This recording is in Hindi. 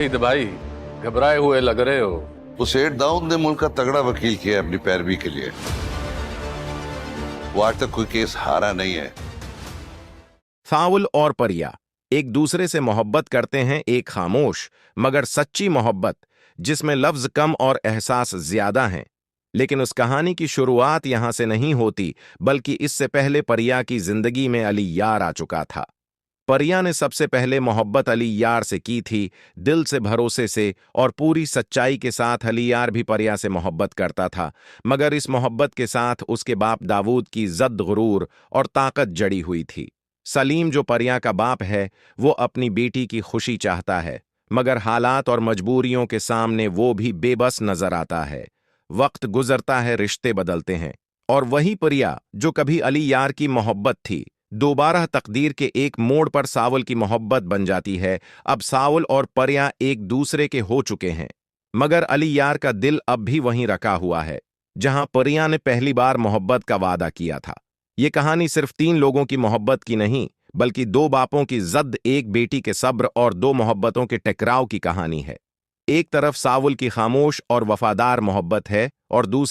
भाई घबराए हुए लग रहे हो। उस सेठ दाऊद ने मुल्क का तगड़ा वकील किया है अपनी पैरवी के लिए। वो आज तक कोई केस हारा नहीं है। साउल और परिया एक दूसरे से मोहब्बत करते हैं, एक खामोश मगर सच्ची मोहब्बत जिसमें लफ्ज कम और एहसास ज्यादा हैं। लेकिन उस कहानी की शुरुआत यहां से नहीं होती, बल्कि इससे पहले परिया की जिंदगी में अली यार आ चुका था। परिया ने सबसे पहले मोहब्बत अली यार से की थी, दिल से, भरोसे से और पूरी सच्चाई के साथ। अली यार भी परिया से मोहब्बत करता था, मगर इस मोहब्बत के साथ उसके बाप दाऊद की जद, गुरूर और ताकत जड़ी हुई थी। सलीम जो परिया का बाप है, वो अपनी बेटी की खुशी चाहता है, मगर हालात और मजबूरियों के सामने वो भी बेबस नजर आता है। वक्त गुजरता है, रिश्ते बदलते हैं, और वही परिया जो कभी अली यार की मोहब्बत थी, दोबारा तकदीर के एक मोड़ पर सावल की मोहब्बत बन जाती है। अब सावल और परिया एक दूसरे के हो चुके हैं, मगर अली यार का दिल अब भी वहीं रखा हुआ है जहां परिया ने पहली बार मोहब्बत का वादा किया था। ये कहानी सिर्फ 3 लोगों की मोहब्बत की नहीं, बल्कि 2 बापों की जद, एक बेटी के सब्र और 2 मोहब्बतों के टकराव की कहानी है। एक तरफ सावल की खामोश और वफादार मोहब्बत है, और दूसरी